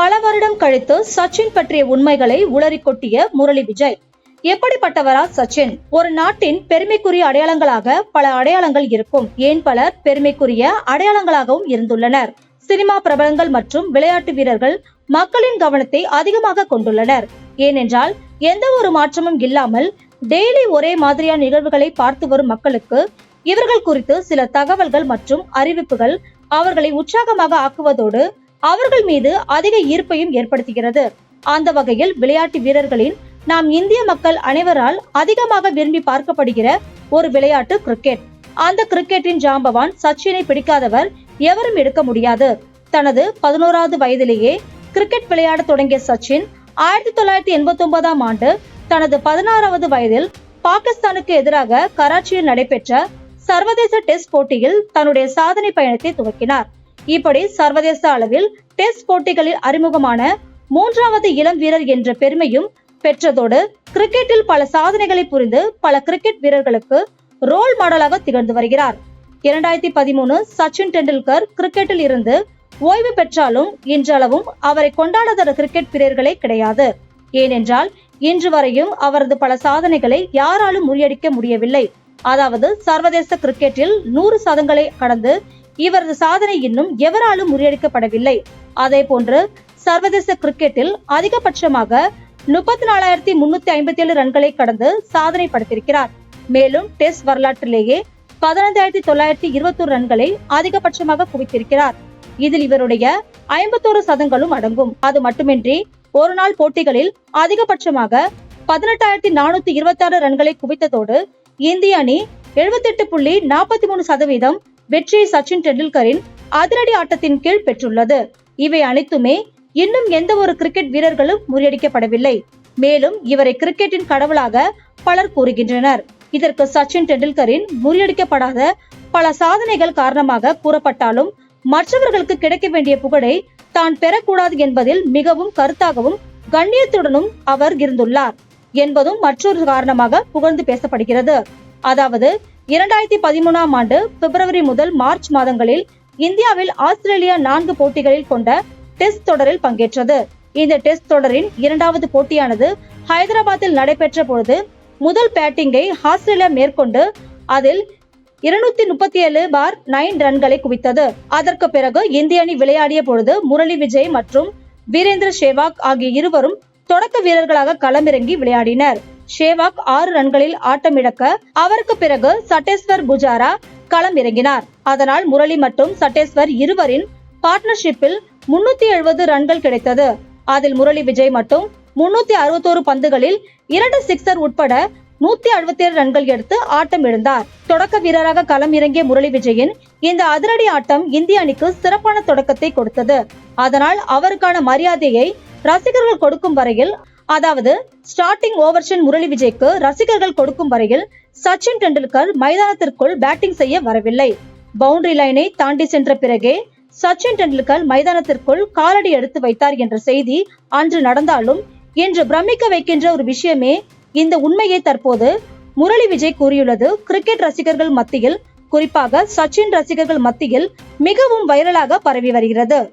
பல வருடம் கழித்து சச்சின் பற்றிய உண்மைகளை உளறி கொட்டிய முரளி விஜய். எப்படிப்பட்டவரா சச்சின்? ஒரு நாட்டின் பெருமைக்குரிய அடையாளங்களாக பல அடையாளங்கள் இருக்கும். ஏன் பலர் பெருமைக்குரிய அடையாளங்களாகவும் இருந்துள்ளனர். சினிமா பிரபலங்கள் மற்றும் விளையாட்டு வீரர்கள் மக்களின் கவனத்தை அதிகமாக கொண்டுள்ளனர். ஏனென்றால் எந்த ஒரு மாற்றமும் இல்லாமல் டெய்லி ஒரே மாதிரியான நிகழ்வுகளை பார்த்து வரும் மக்களுக்கு இவர்கள் குறித்து சில தகவல்கள் மற்றும் அறிவிப்புகள் அவர்களை உற்சாகமாக ஆக்குவதோடு அவர்கள் மீது அதிக ஈர்ப்பையும் ஏற்படுத்துகிறது. அந்த வகையில் விளையாட்டு வீரர்களின் நாம் இந்திய மக்கள் அனைவரால் அதிகமாக விரும்பி பார்க்கப்படுகிற ஒரு விளையாட்டு கிரிக்கெட். அந்த கிரிக்கெட்டின் ஜாம்பவான் சச்சினை பிடிக்காதவர் எவரும் இருக்க முடியாது. தனது 11வது வயதிலேயே கிரிக்கெட் விளையாட தொடங்கிய சச்சின் 1989ஆம் ஆண்டு தனது 16வது வயதில் பாகிஸ்தானுக்கு எதிராக கராச்சியில் நடைபெற்ற சர்வதேச டெஸ்ட் போட்டியில் தன்னுடைய சாதனை பயணத்தை துவக்கினார். இப்படி சர்வதேச அளவில் டெஸ்ட் போட்டிகளில் அறிமுகமான 3வது இளம் வீரர் என்ற பெருமையும் பெற்றதோடு கிரிக்கெட்டில் பல சாதனைகளை புரிந்து பல கிரிக்கெட் வீரர்களுக்கு ரோல் மாடலாக திகழ்ந்து வருகிறார். 2013 சச்சின் டெண்டுல்கர் கிரிக்கெட்டில் இருந்து ஓய்வு பெற்றாலும் இன்றளவும் அவரை கொண்டாடாத கிரிக்கெட் வீரர்களே கிடையாது. ஏனென்றால் இன்று வரையும் அவரது பல சாதனைகளை யாராலும் முறியடிக்க முடியவில்லை. அதாவது சர்வதேச கிரிக்கெட்டில் 100 சதங்களை கடந்து இவரது சாதனை இன்னும் எவராலும் முறியடிக்கப்படவில்லை. அதே போன்று சர்வதேச கிரிக்கெட்டில் அதிகபட்சமாக 34,357 ரன்களை கடந்து சாதனை படைத்திருக்கிறார். மேலும் டெஸ்ட் வரலாற்றிலேயே 15,921 ரன்களை அதிகபட்சமாக குவித்திருக்கிறார். இதில் இவருடைய 51 சதங்களும் அடங்கும். அது மட்டுமின்றி ஒரு நாள் போட்டிகளில் அதிகபட்சமாக 18,426 ரன்களை குவித்ததோடு இந்திய அணி 78.43% வெற்றியை சச்சின் டெண்டுல்கரின் அதிரடி ஆட்டத்தின் கீழ் பெற்றுள்ளது. இவை அனைத்துமே இன்னும் எந்த ஒரு கிரிக்கெட் வீரர்களும் முறியடிக்கப்படவில்லை. மேலும் இவரை கிரிக்கெட்டின் கடவுளாக பலர் கூறுகின்றனர். இதற்கு சச்சின் டெண்டுல்கரின் முறியடிக்கப்படாத பல சாதனைகள் காரணமாக கூறப்பட்டாலும் மற்றவர்களுக்கு கிடைக்க வேண்டிய புகழை தான் பெறக்கூடாது என்பதில் மிகவும் கருத்தாகவும் கண்ணியத்துடனும் அவர் இருந்துள்ளார் என்பதும் மற்றொரு காரணமாக புகழ்ந்து பேசப்படுகிறது. அதாவது 2013ஆம் ஆண்டு பிப்ரவரி முதல் மார்ச் மாதங்களில் இந்தியாவில் ஆஸ்திரேலியா 4 போட்டிகளில் கொண்ட டெஸ்ட் தொடரில் பங்கேற்றது. இந்த டெஸ்ட் தொடரின் 2வது போட்டியானது ஹைதராபாத்தில் நடைபெற்ற பொழுது முதல் பேட்டிங்கை ஆஸ்திரேலியா மேற்கொண்டு அதில் 237/9 ரன்களை குவித்தது. அதற்கு பிறகு இந்திய அணி விளையாடிய பொழுது முரளி விஜய் மற்றும் வீரேந்திர சேவாக் ஆகிய இருவரும் தொடக்க வீரர்களாக களமிறங்கி விளையாடினர். சேவாக் 6 ரன்களில் ஆட்டமிழக்க அவருக்கு பிறகு சட்டேஸ்வர் புஜாரா களம் இறங்கினார். அதனால் முரளி மற்றும் சட்டேஸ்வர் இருவரின் பார்ட்னர்ஷிப்பில் 370 ரன்கள் கிடைத்தது. அதில் முரளி விஜய் மட்டும் 361 பந்துகளில் 2 சிக்ஸர் உட்பட 167 ரன்கள் எடுத்து ஆட்டம் இழந்தார். தொடக்க வீரராக களம் இறங்கிய முரளி விஜயின் இந்த அதிரடி ஆட்டம் இந்திய அணிக்கு சிறப்பான தொடக்கத்தை கொடுத்தது. அதனால் அவருக்கான மரியாதையை ரசிகர்கள் கொடுக்கும் வரையில், அதாவது ஸ்டார்டிங் ஓவர்ஷன் முரளி விஜய்க்கு ரசிகர்கள் கொடுக்கும் வரையில் சச்சின் டெண்டுல்கர் மைதானத்திற்குள் பேட்டிங் செய்ய வரவில்லை. பவுண்டரி லைனை தாண்டி சென்ற பிறகே சச்சின் டெண்டுல்கர் மைதானத்திற்குள் காலடி எடுத்து வைத்தார் என்ற செய்தி அன்று நடந்தாலும் இன்று பிரமிக்க வைக்கின்ற ஒரு விஷயமே இந்த உண்மையை தற்போது முரளி விஜய் கூறியுள்ளது கிரிக்கெட் ரசிகர்கள் மத்தியில், குறிப்பாக சச்சின் ரசிகர்கள் மத்தியில் மிகவும் வைரலாக பரவி வருகிறது.